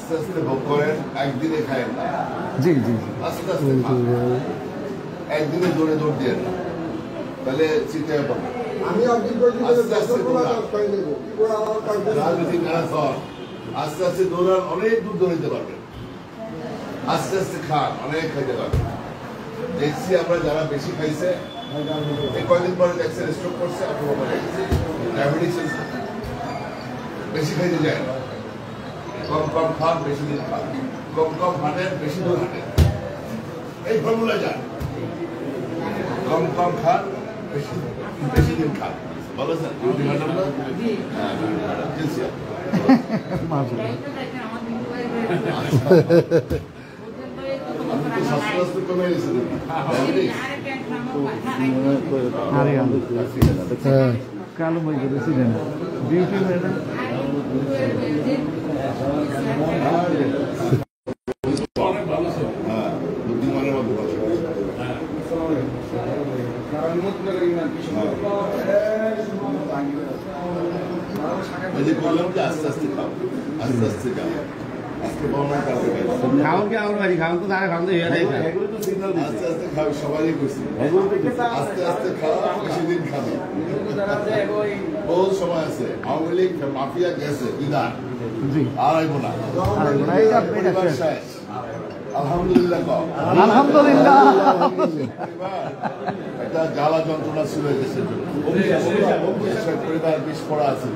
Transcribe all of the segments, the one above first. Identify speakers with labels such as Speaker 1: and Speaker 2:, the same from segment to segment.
Speaker 1: আস্তে আস্তে ভোগ করেন, একদিনে খায়েন না।
Speaker 2: জি জি
Speaker 1: আস্তে আস্তে একদিনে জোরে দৌড় দিয়ে না, তাহলে চিন্তা পাবেন। আস্তে আস্তে রাজনীতি ম্যারাথন, আস্তে আস্তে দৌড়ান, অনেক দূর দৌড়াতে পারবেন। আস্তে আস্তে খান, অনেক খাইতে পারবেন। দেখছি আমরা যারা বেশি খাইছে এই কয়েকদিন পরে দেখছেন স্ট্রোক করছে, অথবা ডায়াবেটিস বেশি খাইতে যায় না। কম কম খান, বেশি দিন খান, কম কম হাঁটেন, বেশি দূর হাঁটেন, এই ফর্মুলা যান। কম কম খান, বেশি দিন খান। ভালো স্যার, ডিউটি ম্যাডাম না? হ্যাঁ, স্বাস্থ্য কমে গেছে।
Speaker 2: কালো বই করেছিলেন ডিউটি ম্যাডাম।
Speaker 1: বুদ্ধিমানের মতো কথা বললাম যে আস্তে আস্তে খাও, আস্তে আস্তে খাও। আস্তে আস্তে খাও, সবাই করছি। আস্তে আস্তে খাও, বেশি দিন খাবে। বহু সময় আছে, আওয়ামী লীগ মাফিয়া গেছে বিদায়, আর আইব না। আলহামদুলিল্লাহ কও,
Speaker 2: আলহামদুলিল্লাহ।
Speaker 1: একটা জ্বালা যন্ত্রণা ছিল দেশের জন্য, পরিবার বিস্ফোরা ছিল।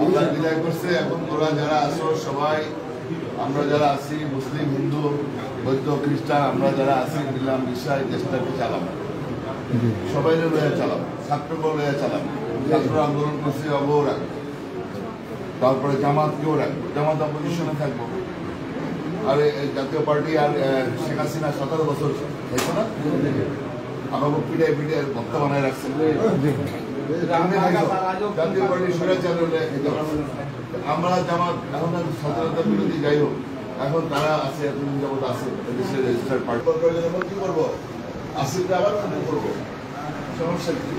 Speaker 1: আল্লাহ বিদায় করছে। এখন তোরা যারা আছো সবাই, আমরা যারা আছি মুসলিম, হিন্দু, বৌদ্ধ, খ্রিস্টান, আমরা যারা আছি মিলাম বিষয় দেশটাকে চালাবো, সবাই লইয়া চালাবো, ছাত্রকে লইয়া চালাবো। ছাত্র আন্দোলন করছি, অবও রাখবো। তারপরে জামাতকেও রাখবো, জামাত অপোজিশনে থাকবো। আর জাতীয় পার্টি আর শেখ হাসিনা 17 বছর হয়েছে না, আমাকে পিটাই পিটাই ভক্ত বানায় রাখছে। জাতীয় পার্টি স্বৈরাচার হলে আমরা জামাত এখন স্বাধীনতা বিরোধী, যাই হোক, এখন তারা আছে, এতদিন যাবত আছে দেশের রেজিস্টার্ড পার্টি। কি করবো, আসিফটা আবার কি করবো, সমস্যা কি?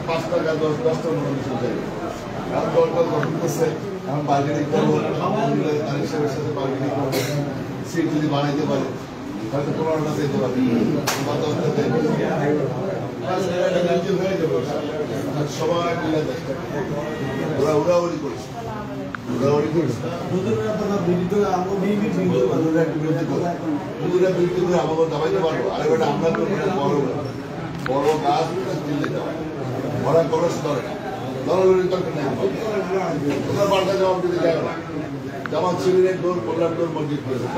Speaker 1: 5 টাকা 10টা মানুষের যাই, এখন দলটা গঠন করছে, এখন বার্গেনিং করবো, তারিখ সাহেবের সাথে বার্গেনিং করবো। সিট যদি বানাইতে পারে হয়তো 15টা দিতে পারবে, 10টা দেবে, সবাই মিলে ওরা উড়াউড়ি করছে। আমাকে দাবাইতে পারবো, আর এবার আমরা তো বড় গাছ দিল্লি দেওয়ায় ওরা কোনো স্তরে না, দলাদলির দরকার নেই। ওদের পাল্টা জবাব দিতে যায় না। জামাত শিবিরের দৌড়, কল্যাণ দৌড় মসজিদ করেছে,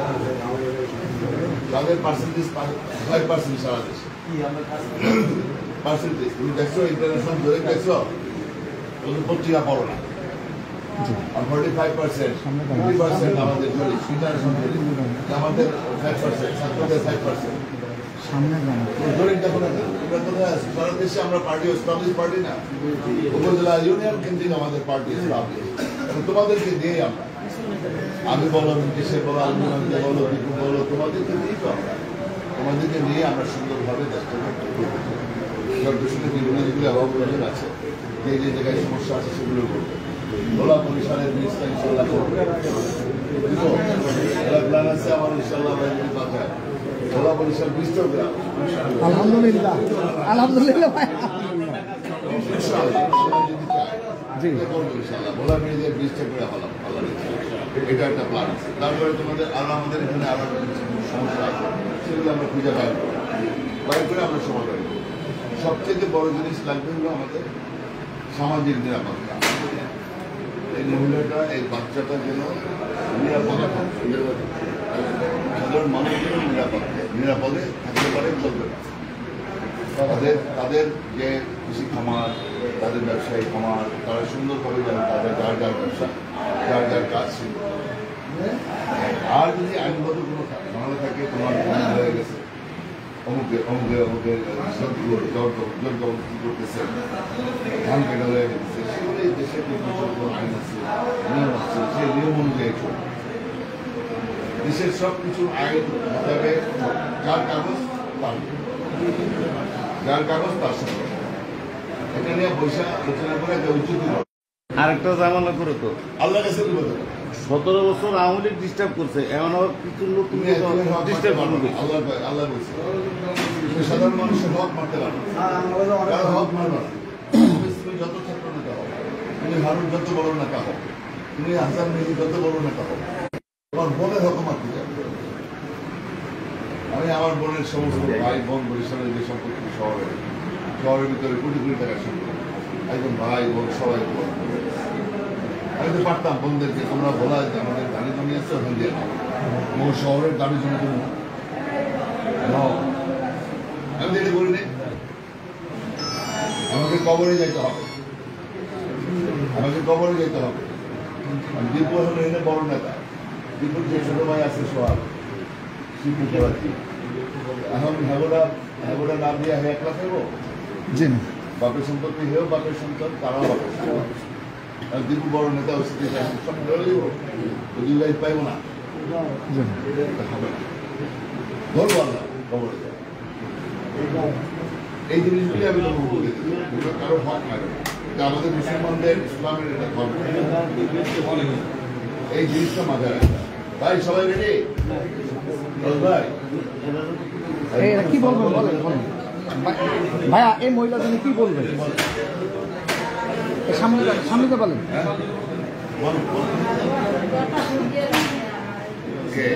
Speaker 1: তাদের পার্সেন্টেজ 5% সারা দেশে পার্সেন্টেজ। তুমি দেখছো ইন্টারন্যাশনাল ধরে দেখছো, ওদের পত্রিকা পড়ো না। আর 45%, 50% আমাদের ধরি ইন্টারন্যাশনাল ধরি, আমাদের 5%, ছাত্রদের 5%। সারা দেশে আমরা পার্টি এস্টাবলিশ পার্টি না, উপজেলা ইউনিয়ন কেন্দ্রিক আমাদের পার্টি এস্টাবলিশ। তোমাদেরকে দিয়ে আমরা, আমি বলো, দেশের বলো, আলমিনকে বলো, বিপু বলো, তোমাদেরকে দিয়েই তো আমরা, তোমাদেরকে নিয়ে আমরা সুন্দরভাবে দেশটা বিভিন্ন যেগুলো অভাব প্রয়োজন আছে, যে যে জায়গায় সমস্যা আছে সেগুলো করবো। ধোলা বরিশালের ব্রিজটা ইনশাল্লাহ করবো, প্ল্যান আছে আমার ইনশাল্লাহ। ধোলা বরিশাল ব্রিজটাও গ্রাম,
Speaker 2: আলহামদুলিল্লাহ, আলহামদুলিল্লাহ।
Speaker 1: ভোলা ব্রিজের ব্রিজটা করে হলাম, এটা একটা প্ল্যান আছে। তারপরে তোমাদের আরো আমাদের এখানে আরো সমস্যা আছে, সেগুলো আমরা খুঁজে বাইর করে আমরা সমাধান করবো। সবচেয়ে বড় জিনিস লাগবে হলো আমাদের সামাজিক নিরাপত্তা। এই মহিলাটা, এই বাচ্চাটা যেন নিরাপদে থাকে, সাধারণ মানুষের নিরাপদে থাকতে পারে, চলবে না। তাদের যে কৃষি খামার, তাদের ব্যবসায়ী খামার, তারা সুন্দরভাবে যেন তাদের যার যার ব্যবসা, যার যার কাজ ছিল। আর যদি আইনগত কোনো ঝামেলা থাকে, তোমার হয়ে গেছে, অমুকের জবরদস্তি করতেছে, ধান কেটে হয়ে গেছে, সেগুলো এই দেশের আইন আছে, নিয়ম আছে, সেই নিয়ম অনুযায়ী চলবে। দেশের সব কিছু আইন হিসাবে যার কাগজ তার, যার কাগজ তার সঙ্গে, এটা নিয়ে পয়সা আলোচনা করে একটা উচিত।
Speaker 2: আরেকটা জামালা করো তো,
Speaker 1: আল্লাহ কাছে
Speaker 3: 17 বছর আওয়ামী লীগ ডিস্টার্ব করছে, এমন আবার কিছু লোক তুমি ডিস্টার্ব করবে।
Speaker 1: আল্লাহ বলছে সাধারণ মানুষের হক মারতে পারবে, কারো হক মারবে না। তুমি যত ছাত্র নেতা হও, তুমি হারুন যত বড় নেতা হও, তুমি হাসান মেহি যত বড় নেতা হও, তোমার বোনের হক মারতে যাবে। আমি আমার বোনের সমস্ত ভাই বোন বরিশালের যে সম্পত্তি শহরের ভিতরে কোটি কোটি টাকা সম্পত্তি, একদম ভাই বোন সবাই বল। আমি তো পারতাম বোনদেরকে তোমরা বলা যে আমাদের দাঁড়ি জমি আছে ওখান দিয়ে আমার শহরের দাঁড়ি জমি তুমি আমি যেটা বলিনি, আমাকে কবরে যেতে হবে, আমাকে কবরে যেতে হবে। দীপুর হলো এনে বড় নেতা, দীপুর যে ছোট ভাই আছে সোহাগ শিবপুর করাচ্ছি, এখন হ্যাগোটা নাম দিয়ে একলা থাকবো।
Speaker 2: জি না,
Speaker 1: বাপের সম্পত্তি হেও বাপের সন্তান, তারাও বাপের সন্তান। আর দীপু বড় নেতা হচ্ছে সব ধরে দিব, দুই লাইফ পাইবো না,
Speaker 2: জি না।
Speaker 1: হবে না, ধরবো আল্লাহ কবরে যাবো। এই জিনিসগুলি আমি তোমাকে বলে দিই, এগুলো কারো হক না, এটা আমাদের মুসলমানদের ইসলামের এটা ধর্ম। এই জিনিসটা মাথায় রাখবে। ভাই সবাই রেডি? ভাই
Speaker 2: এরা কি বলবেন বলেন বলেন। ভাইয়া এই মহিলা জন্য কি বলবেন? সামনে বলেন।
Speaker 1: বলো, বলো। কে?